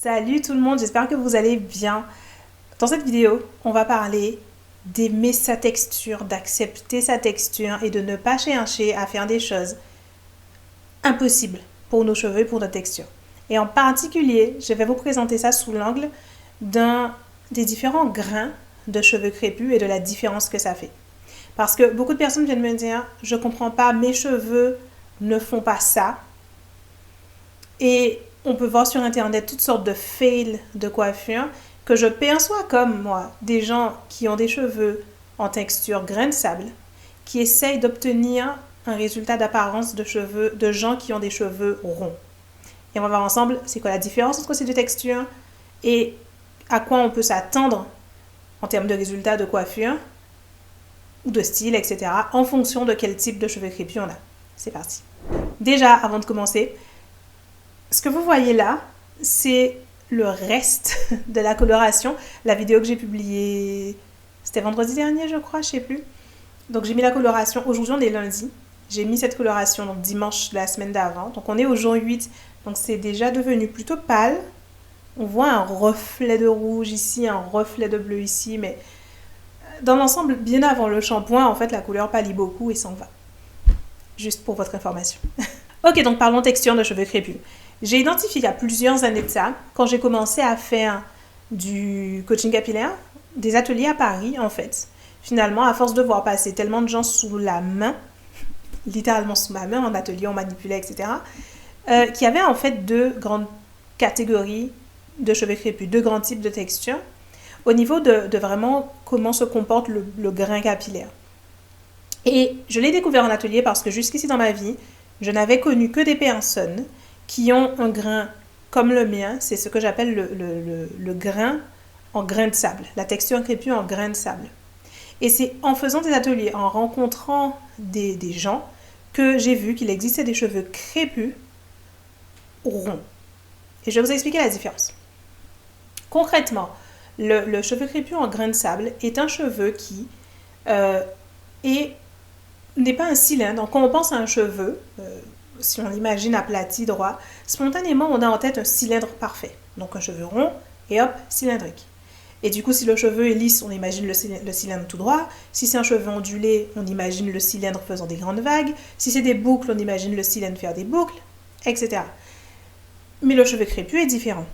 Salut tout le monde, j'espère que vous allez bien. Dans cette vidéo, on va parler d'aimer sa texture, d'accepter sa texture et de ne pas chercher à faire des choses impossibles pour nos cheveux et pour notre texture. Et en particulier, je vais vous présenter ça sous l'angle des différents grains de cheveux crépus et de la différence que ça fait. Parce que beaucoup de personnes viennent me dire, je comprends pas, mes cheveux ne font pas ça. Et on peut voir sur internet toutes sortes de fails de coiffure que je perçois comme moi, des gens qui ont des cheveux en texture grain de sable, qui essayent d'obtenir un résultat d'apparence de cheveux de gens qui ont des cheveux ronds. Et on va voir ensemble c'est quoi la différence entre ces deux textures et à quoi on peut s'attendre en termes de résultats de coiffure ou de style, etc. en fonction de quel type de cheveux crépus on a. C'est parti. Déjà, avant de commencer, ce que vous voyez là, c'est le reste de la coloration. La vidéo que j'ai publiée, c'était vendredi dernier, je crois, je sais plus. Donc j'ai mis la coloration, aujourd'hui on est lundi. J'ai mis cette coloration donc dimanche de la semaine d'avant. Donc on est au jour 8, donc c'est déjà devenu plutôt pâle. On voit un reflet de rouge ici, un reflet de bleu ici, mais dans l'ensemble, bien avant le shampoing, en fait, la couleur pâlit beaucoup et s'en va. Juste pour votre information. Ok, donc parlons texture de cheveux crépus. J'ai identifié il y a plusieurs années de ça, quand j'ai commencé à faire du coaching capillaire, des ateliers à Paris en fait. Finalement, à force de voir passer tellement de gens sous la main, littéralement sous ma main, en atelier, on manipulait, etc., qui avaient en fait deux grandes catégories de cheveux crépus, deux grands types de texture, au niveau de vraiment comment se comporte le grain capillaire. Et je l'ai découvert en atelier parce que jusqu'ici dans ma vie, je n'avais connu que des personnes qui ont un grain comme le mien, c'est ce que j'appelle le grain en grain de sable, la texture crépue en grain de sable. Et c'est en faisant des ateliers, en rencontrant des gens, que j'ai vu qu'il existait des cheveux crépus ronds. Et je vais vous expliquer la différence. Concrètement, le cheveu crépus en grain de sable est un cheveu qui n'est pas un cylindre. Quand on pense à un cheveu, si on l'imagine aplati, droit, spontanément, on a en tête un cylindre parfait. Donc un cheveu rond et hop, cylindrique. Et du coup, si le cheveu est lisse, on imagine le cylindre tout droit. Si c'est un cheveu ondulé, on imagine le cylindre faisant des grandes vagues. Si c'est des boucles, on imagine le cylindre faire des boucles, etc. Mais le cheveu crépus est différent.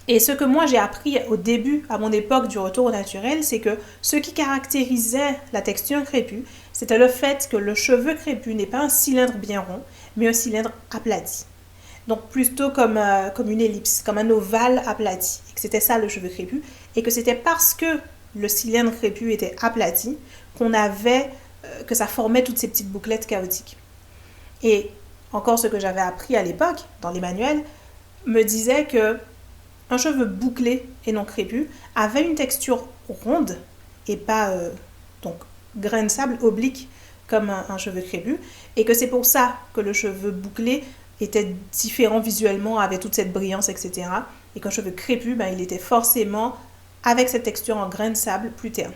Et ce que moi j'ai appris au début, à mon époque du retour au naturel, c'est que ce qui caractérisait la texture crépue, c'était le fait que le cheveu crépus n'est pas un cylindre bien rond, mais un cylindre aplati. Donc plutôt comme une ellipse, comme un ovale aplati. Et que c'était ça le cheveu crépus. Et que c'était parce que le cylindre crépus était aplati que ça formait toutes ces petites bouclettes chaotiques. Et encore ce que j'avais appris à l'époque, dans les manuels, me disait que un cheveu bouclé et non crépus avait une texture ronde et pas donc grain de sable oblique comme un cheveu crépus, et que c'est pour ça que le cheveu bouclé était différent visuellement, avait toute cette brillance, etc. Et qu'un cheveu crépus, il était forcément avec cette texture en grain de sable plus terne.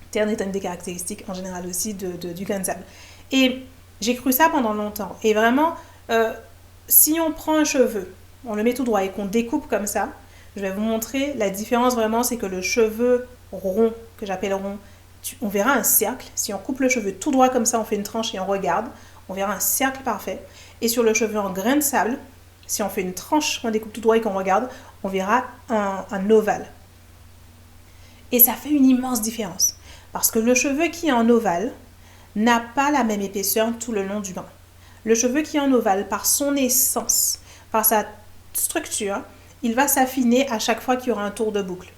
Terne est une des caractéristiques en général aussi du grain de sable. Et j'ai cru ça pendant longtemps. Et vraiment, si on prend un cheveu, on le met tout droit et qu'on découpe comme ça, je vais vous montrer la différence vraiment, c'est que le cheveu rond, que j'appelle rond, on verra un cercle. Si on coupe le cheveu tout droit comme ça, on fait une tranche et on regarde, on verra un cercle parfait. Et sur le cheveu en grain de sable, si on fait une tranche, on découpe tout droit et qu'on regarde, on verra un ovale. Et ça fait une immense différence. Parce que le cheveu qui est en ovale n'a pas la même épaisseur tout le long du brin. Le cheveu qui est en ovale, par son essence, par sa structure, il va s'affiner à chaque fois qu'il y aura un tour de boucle.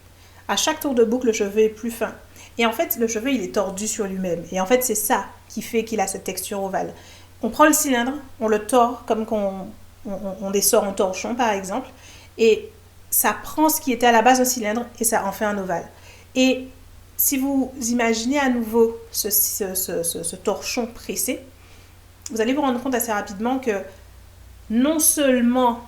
À chaque tour de boucle, le cheveu est plus fin. Et en fait, le cheveu, il est tordu sur lui-même. Et en fait, c'est ça qui fait qu'il a cette texture ovale. On prend le cylindre, on le tord comme on dessort un torchon, par exemple, et ça prend ce qui était à la base un cylindre et ça en fait un ovale. Et si vous imaginez à nouveau ce torchon pressé, vous allez vous rendre compte assez rapidement que non seulement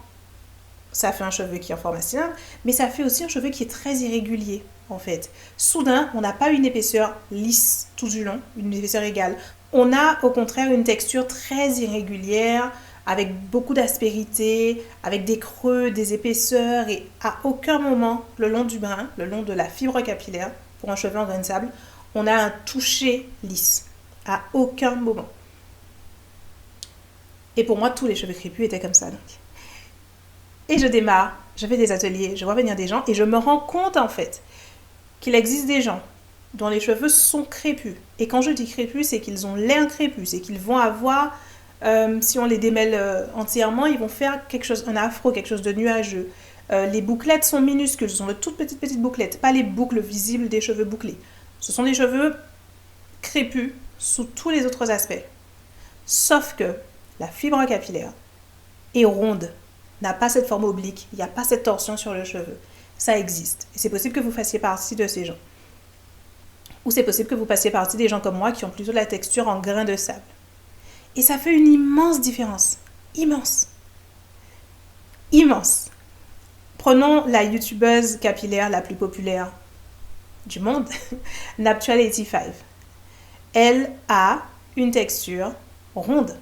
ça fait un cheveu qui est en forme à cylindre, mais ça fait aussi un cheveu qui est très irrégulier, en fait. Soudain, on n'a pas une épaisseur lisse tout du long, une épaisseur égale. On a au contraire une texture très irrégulière, avec beaucoup d'aspérité, avec des creux, des épaisseurs, et à aucun moment, le long du brin, le long de la fibre capillaire, pour un cheveu en grain de sable, on a un toucher lisse. À aucun moment. Et pour moi, tous les cheveux crépus étaient comme ça. Donc. Et je démarre, je fais des ateliers, je vois venir des gens, et je me rends compte en fait qu'il existe des gens dont les cheveux sont crépus. Et quand je dis crépus, c'est qu'ils ont l'air crépus, c'est qu'ils vont avoir, si on les démêle entièrement, ils vont faire quelque chose, un afro, quelque chose de nuageux. Les bouclettes sont minuscules, ce sont de toutes petites bouclettes, pas les boucles visibles des cheveux bouclés. Ce sont des cheveux crépus sous tous les autres aspects. Sauf que la fibre capillaire est ronde, n'a pas cette forme oblique, il n'y a pas cette torsion sur le cheveu. Ça existe. Et c'est possible que vous fassiez partie de ces gens. Ou c'est possible que vous passiez partie des gens comme moi qui ont plutôt la texture en grain de sable. Et ça fait une immense différence. Immense. Immense. Prenons la youtubeuse capillaire la plus populaire du monde, Naptual85. Elle a une texture ronde.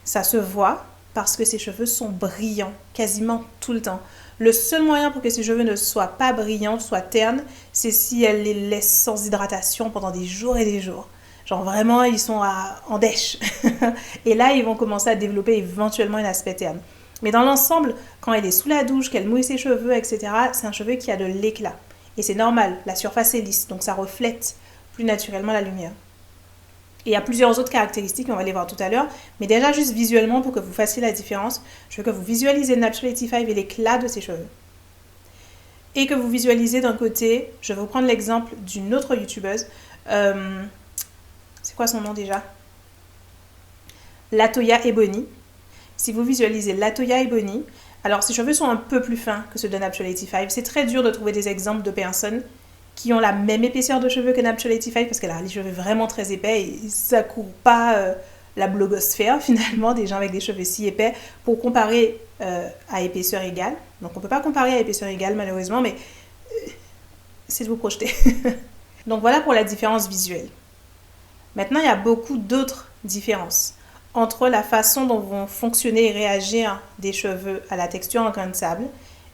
Ça se voit parce que ses cheveux sont brillants quasiment tout le temps. Le seul moyen pour que ses cheveux ne soient pas brillants, soient ternes, c'est si elle les laisse sans hydratation pendant des jours et des jours. Genre vraiment, ils sont en dèche. Et là, ils vont commencer à développer éventuellement un aspect terne. Mais dans l'ensemble, quand elle est sous la douche, qu'elle mouille ses cheveux, etc., c'est un cheveu qui a de l'éclat. Et c'est normal, la surface est lisse, donc ça reflète plus naturellement la lumière. Et il y a plusieurs autres caractéristiques, on va les voir tout à l'heure. Mais déjà, juste visuellement, pour que vous fassiez la différence, je veux que vous visualisez Naptual85 et l'éclat de ses cheveux. Et que vous visualisez d'un côté, je vais vous prendre l'exemple d'une autre youtubeuse. C'est quoi son nom déjà? Latoya Ebony. Si vous visualisez Latoya Ebony, alors ses cheveux sont un peu plus fins que ceux de Naptual85. C'est très dur de trouver des exemples de personnes qui ont la même épaisseur de cheveux que Naptual85 parce qu'elle a les cheveux vraiment très épais et ça court pas la blogosphère finalement des gens avec des cheveux si épais pour comparer à épaisseur égale. Donc on peut pas comparer à épaisseur égale malheureusement, mais c'est de vous projeter. Donc voilà pour la différence visuelle. Maintenant, il y a beaucoup d'autres différences entre la façon dont vont fonctionner et réagir des cheveux à la texture en grain de sable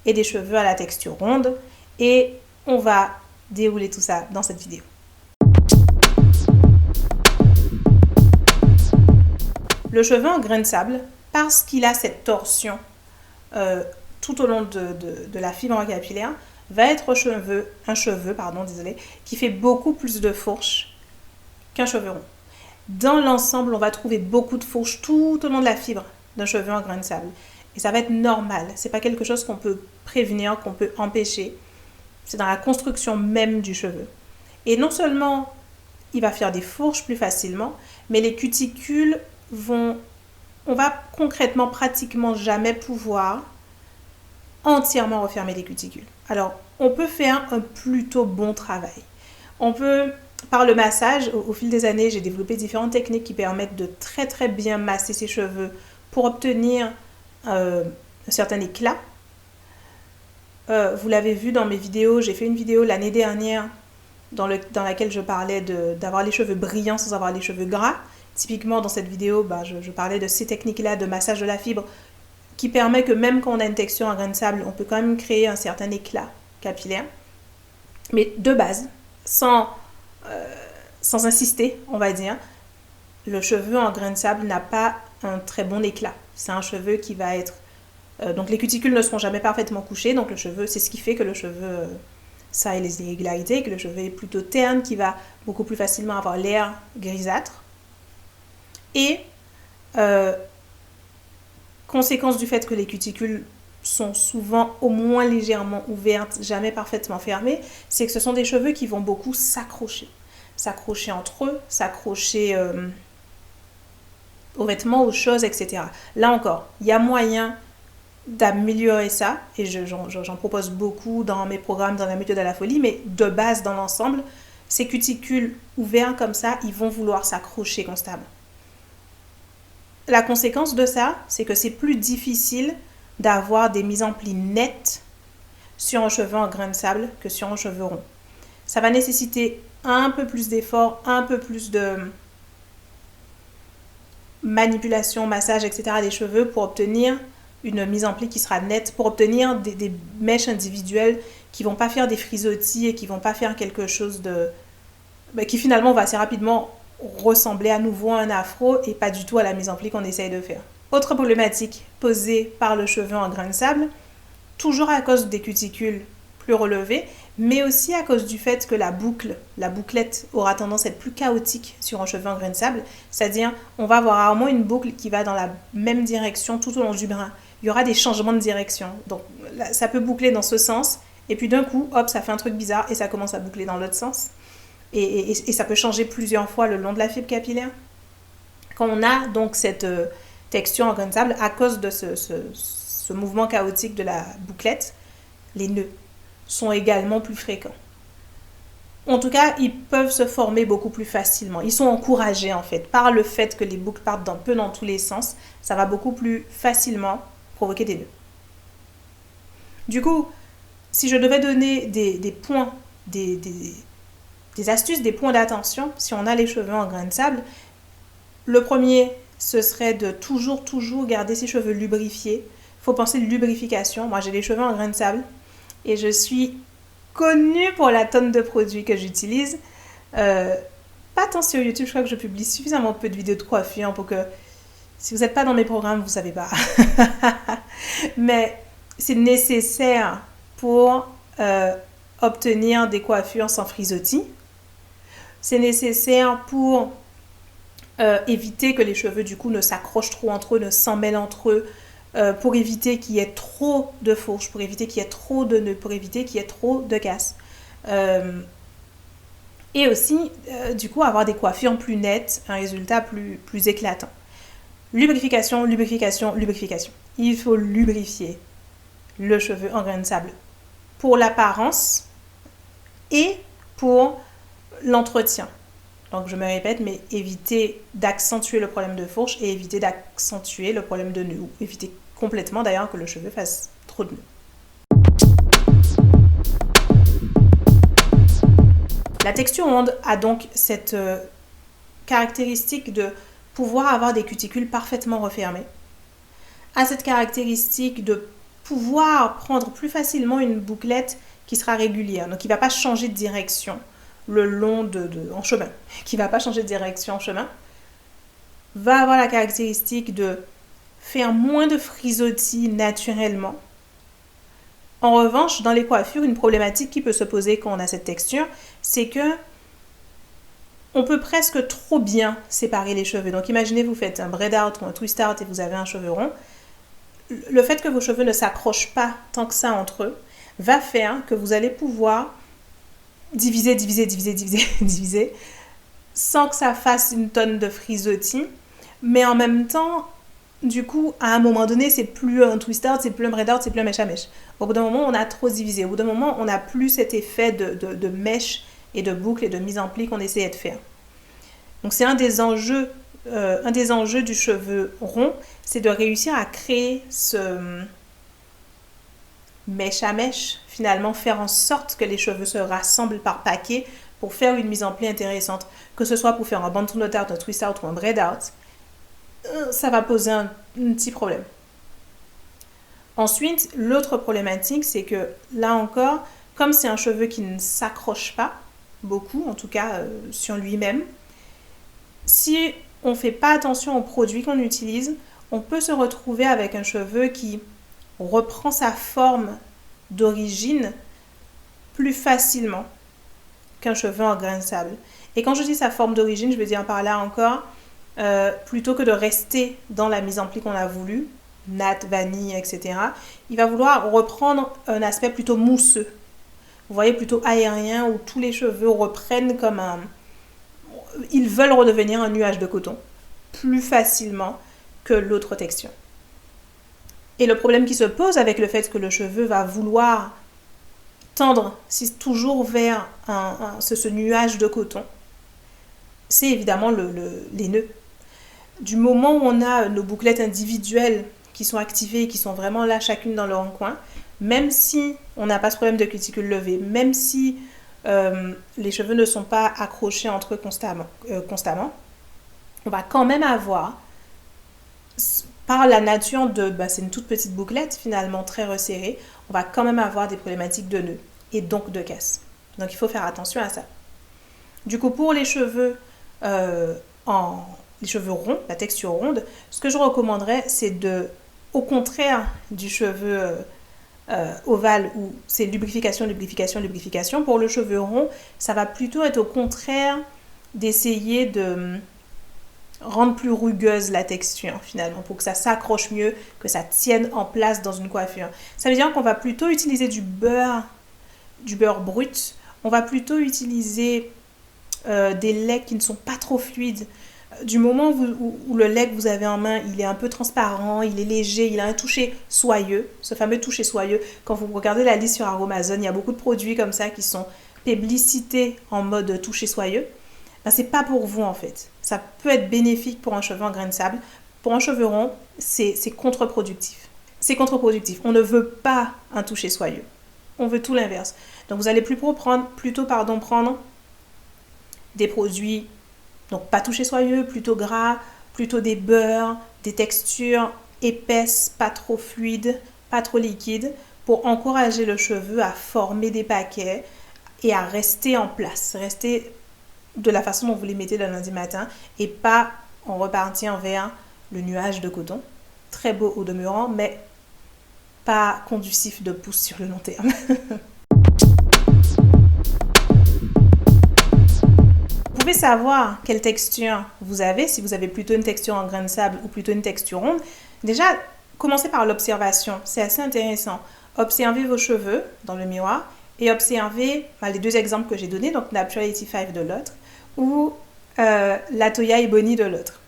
et des cheveux à la texture ronde. Et on va dérouler tout ça dans cette vidéo. Le cheveu en grain de sable, parce qu'il a cette torsion tout au long de la fibre capillaire, va être un cheveu qui fait beaucoup plus de fourches qu'un cheveu rond. Dans l'ensemble, on va trouver beaucoup de fourches tout au long de la fibre d'un cheveu en grain de sable. Et ça va être normal. C'est pas quelque chose qu'on peut prévenir, qu'on peut empêcher. C'est dans la construction même du cheveu. Et non seulement il va faire des fourches plus facilement, mais les cuticules on va concrètement pratiquement jamais pouvoir entièrement refermer les cuticules. Alors, on peut faire un plutôt bon travail. On peut, par le massage, au fil des années, j'ai développé différentes techniques qui permettent de très très bien masser ses cheveux pour obtenir un certain éclat. Vous l'avez vu dans mes vidéos, j'ai fait une vidéo l'année dernière dans laquelle je parlais d'avoir les cheveux brillants sans avoir les cheveux gras. Typiquement, dans cette vidéo, je parlais de ces techniques-là de massage de la fibre qui permet que même quand on a une texture en grain de sable, on peut quand même créer un certain éclat capillaire. Mais de base, sans insister, on va dire, le cheveu en grain de sable n'a pas un très bon éclat. C'est un cheveu qui va être... donc les cuticules ne seront jamais parfaitement couchées, donc le cheveu, c'est ce qui fait que le cheveu, ça ait les irrégularités, que le cheveu est plutôt terne, qui va beaucoup plus facilement avoir l'air grisâtre. Et conséquence du fait que les cuticules sont souvent au moins légèrement ouvertes, jamais parfaitement fermées, c'est que ce sont des cheveux qui vont beaucoup s'accrocher. S'accrocher entre eux, s'accrocher aux vêtements, aux choses, etc. Là encore, il y a moyen d'améliorer ça, et j'en propose beaucoup dans mes programmes, dans la méthode à la folie, mais de base, dans l'ensemble, ces cuticules ouverts comme ça, ils vont vouloir s'accrocher constamment. La conséquence de ça, c'est que c'est plus difficile d'avoir des mises en plis nettes sur un cheveu en grain de sable que sur un cheveu rond. Ça va nécessiter un peu plus d'effort, un peu plus de manipulation, massage, etc. des cheveux pour obtenir une mise en pli qui sera nette, pour obtenir des mèches individuelles qui vont pas faire des frisottis et qui vont pas faire quelque chose qui finalement va assez rapidement ressembler à nouveau à un afro et pas du tout à la mise en pli qu'on essaye de faire. Autre problématique posée par le cheveu en grain de sable, toujours à cause des cuticules plus relevées, mais aussi à cause du fait que la bouclette aura tendance à être plus chaotique sur un cheveu en grain de sable, c'est-à-dire on va avoir rarement une boucle qui va dans la même direction tout au long du brin. Il y aura des changements de direction, donc ça peut boucler dans ce sens, et puis d'un coup, hop, ça fait un truc bizarre et ça commence à boucler dans l'autre sens. Et ça peut changer plusieurs fois le long de la fibre capillaire. Quand on a donc cette texture en grain de sable, à cause de ce mouvement chaotique de la bouclette, les nœuds sont également plus fréquents. En tout cas, ils peuvent se former beaucoup plus facilement. Ils sont encouragés en fait par le fait que les boucles partent un peu dans tous les sens. Ça va beaucoup plus facilement provoquer des nœuds. Du coup, si je devais donner des points, des astuces, des points d'attention, si on a les cheveux en grain de sable, le premier, ce serait de toujours garder ses cheveux lubrifiés. Il faut penser de lubrification. Moi, j'ai les cheveux en grain de sable et je suis connue pour la tonne de produits que j'utilise. Pas tant sur YouTube, je crois que je publie suffisamment peu de vidéos de coiffure pour que, si vous n'êtes pas dans mes programmes, vous ne savez pas. Mais c'est nécessaire pour obtenir des coiffures sans frisottis. C'est nécessaire pour éviter que les cheveux du coup ne s'accrochent trop entre eux, ne s'emmêlent entre eux, pour éviter qu'il y ait trop de fourches, pour éviter qu'il y ait trop de nœuds, pour éviter qu'il y ait trop de casses. Et aussi, du coup, avoir des coiffures plus nettes, un résultat plus éclatant. Lubrification. Il faut lubrifier le cheveu en grain de sable pour l'apparence et pour l'entretien. Donc je me répète, mais éviter d'accentuer le problème de fourche et éviter d'accentuer le problème de nœuds. Ou éviter complètement d'ailleurs que le cheveu fasse trop de nœuds. La texture onde a donc cette caractéristique de pouvoir avoir des cuticules parfaitement refermées. A cette caractéristique de pouvoir prendre plus facilement une bouclette qui sera régulière, donc qui ne va pas changer de direction le long en chemin, qui ne va pas changer de direction en chemin, va avoir la caractéristique de faire moins de frisottis naturellement. En revanche, dans les coiffures, une problématique qui peut se poser quand on a cette texture, c'est que on peut presque trop bien séparer les cheveux. Donc imaginez, vous faites un braid out ou un twist out et vous avez un cheveu rond. Le fait que vos cheveux ne s'accrochent pas tant que ça entre eux va faire que vous allez pouvoir diviser sans que ça fasse une tonne de frisottis, mais en même temps, du coup, à un moment donné, c'est plus un twist out, c'est plus un braid out, c'est plus un mèche à mèche. Au bout d'un moment, on a trop divisé. Au bout d'un moment, on n'a plus cet effet de mèche et de boucle et de mise en pli qu'on essayait de faire. Donc c'est un des enjeux du cheveu rond, c'est de réussir à créer ce mèche à mèche, finalement faire en sorte que les cheveux se rassemblent par paquet pour faire une mise en pli intéressante, que ce soit pour faire un bantu knot out, un twist out ou un braid out, ça va poser un petit problème. Ensuite, l'autre problématique, c'est que là encore, comme c'est un cheveu qui ne s'accroche pas beaucoup, en tout cas sur lui-même, si on ne fait pas attention aux produits qu'on utilise, on peut se retrouver avec un cheveu qui reprend sa forme d'origine plus facilement qu'un cheveu en grain de sable. Et quand je dis sa forme d'origine, je veux dire par là encore, plutôt que de rester dans la mise en pli qu'on a voulu, natte, vanille, etc., il va vouloir reprendre un aspect plutôt mousseux. Vous voyez, plutôt aérien, où tous les cheveux reprennent comme un... Ils veulent redevenir un nuage de coton plus facilement que l'autre texture. Et le problème qui se pose avec le fait que le cheveu va vouloir tendre toujours vers ce nuage de coton, c'est évidemment les nœuds. Du moment où on a nos bouclettes individuelles qui sont activées, qui sont vraiment là chacune dans leur coin, même si on n'a pas ce problème de cuticule levée, même si les cheveux ne sont pas accrochés entre eux constamment, on va quand même avoir par la nature de, c'est une toute petite bouclette finalement très resserrée, on va quand même avoir des problématiques de nœuds et donc de casse. Donc il faut faire attention à ça. Du coup, pour les cheveux les cheveux ronds, la texture ronde, ce que je recommanderais, c'est de, au contraire du cheveu ovale où c'est lubrification, lubrification, lubrification, pour le cheveu rond, ça va plutôt être au contraire d'essayer de rendre plus rugueuse la texture finalement pour que ça s'accroche mieux, que ça tienne en place dans une coiffure. Ça veut dire qu'on va plutôt utiliser du beurre brut, on va plutôt utiliser des laits qui ne sont pas trop fluides. Du moment où le lait que vous avez en main, il est un peu transparent, il est léger, il a un toucher soyeux, ce fameux toucher soyeux. Quand vous regardez la liste sur Aromazone, il y a beaucoup de produits comme ça qui sont publicités en mode toucher soyeux. C'est pas pour vous en fait. Ça peut être bénéfique pour un cheveu en grain de sable. Pour un cheveu rond, c'est contre-productif. C'est contre-productif. On ne veut pas un toucher soyeux. On veut tout l'inverse. Donc vous allez plutôt prendre des produits, donc pas touchés soyeux, plutôt gras, plutôt des beurres, des textures épaisses, pas trop fluides, pas trop liquides, pour encourager le cheveu à former des paquets et à rester en place, rester de la façon dont vous les mettez le lundi matin et pas en repartir vers le nuage de coton. Très beau au demeurant, mais pas conducif de pouce sur le long terme. Vous pouvez savoir quelle texture vous avez, si vous avez plutôt une texture en grain de sable ou plutôt une texture ronde. Déjà, commencez par l'observation, c'est assez intéressant. Observez vos cheveux dans le miroir et observez les deux exemples que j'ai donnés, donc Naturality 5 de l'autre ou la Toya Ebony de l'autre.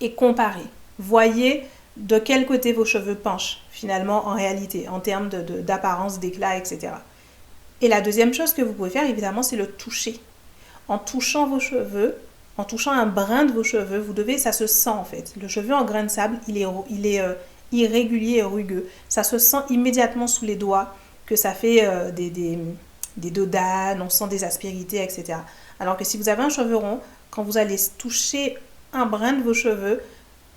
Et comparez. Voyez de quel côté vos cheveux penchent finalement en réalité, en termes d'apparence, d'éclat, etc. Et la deuxième chose que vous pouvez faire, évidemment, c'est le toucher. En touchant vos cheveux, en touchant un brin de vos cheveux, ça se sent en fait. Le cheveu en grain de sable, il est irrégulier et rugueux. Ça se sent immédiatement sous les doigts que ça fait des dodanes, on sent des aspérités, etc. Alors que si vous avez un cheveu rond, quand vous allez toucher un brin de vos cheveux,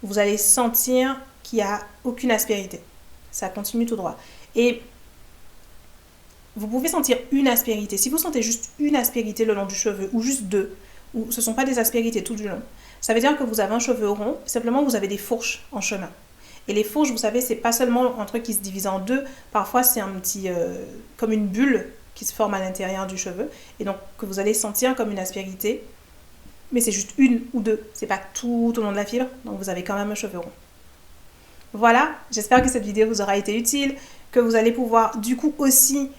vous allez sentir qu'il n'y a aucune aspérité. Ça continue tout droit. Et vous pouvez sentir une aspérité. Si vous sentez juste une aspérité le long du cheveu, ou juste deux, ou ce ne sont pas des aspérités tout du long, ça veut dire que vous avez un cheveu rond, simplement vous avez des fourches en chemin. Et les fourches, vous savez, c'est pas seulement un truc qui se divise en deux, parfois c'est un petit, comme une bulle qui se forme à l'intérieur du cheveu, et donc que vous allez sentir comme une aspérité, mais c'est juste une ou deux, c'est pas tout au long de la fibre, donc vous avez quand même un cheveu rond. Voilà, j'espère que cette vidéo vous aura été utile, que vous allez pouvoir du coup aussi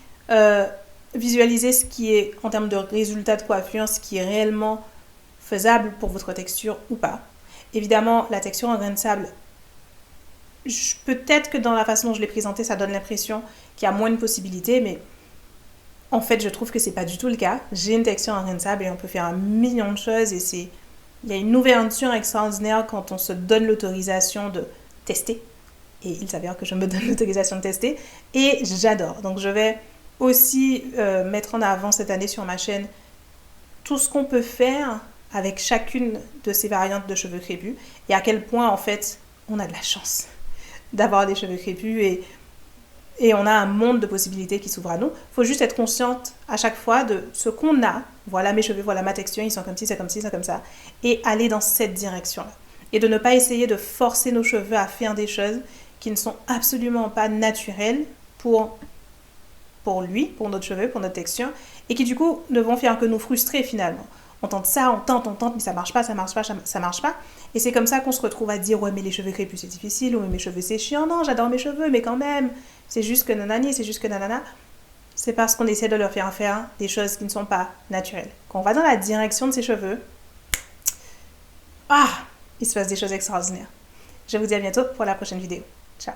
visualiser ce qui est, en termes de résultats de coiffure, ce qui est réellement faisable pour votre texture ou pas. Évidemment, la texture en grain de sable, peut-être que dans la façon dont je l'ai présentée, ça donne l'impression qu'il y a moins de possibilités, mais en fait, je trouve que c'est pas du tout le cas. J'ai une texture en grain de sable et on peut faire un million de choses et il y a une ouverture extraordinaire quand on se donne l'autorisation de tester. Et il s'avère que je me donne l'autorisation de tester et j'adore. Donc je vais aussi mettre en avant cette année sur ma chaîne tout ce qu'on peut faire avec chacune de ces variantes de cheveux crépus et à quel point en fait on a de la chance d'avoir des cheveux crépus et on a un monde de possibilités qui s'ouvre à nous. Il faut juste être consciente à chaque fois de ce qu'on a. Voilà mes cheveux, voilà ma texture, ils sont comme ci, c'est comme ci, c'est comme ça. Et aller dans cette direction-là. Et de ne pas essayer de forcer nos cheveux à faire des choses qui ne sont absolument pas naturelles pour lui, pour notre cheveu, pour notre texture, et qui du coup ne vont faire que nous frustrer finalement. On tente ça, on tente, mais ça marche pas, ça marche pas. Et c'est comme ça qu'on se retrouve à dire, ouais, mais les cheveux crépus c'est difficile, ou mes cheveux c'est chiant, non, j'adore mes cheveux, mais quand même, c'est juste que nanani, c'est juste que nanana. C'est parce qu'on essaie de leur faire des choses qui ne sont pas naturelles. Quand on va dans la direction de ses cheveux, il se passe des choses extraordinaires. Je vous dis à bientôt pour la prochaine vidéo. Ciao.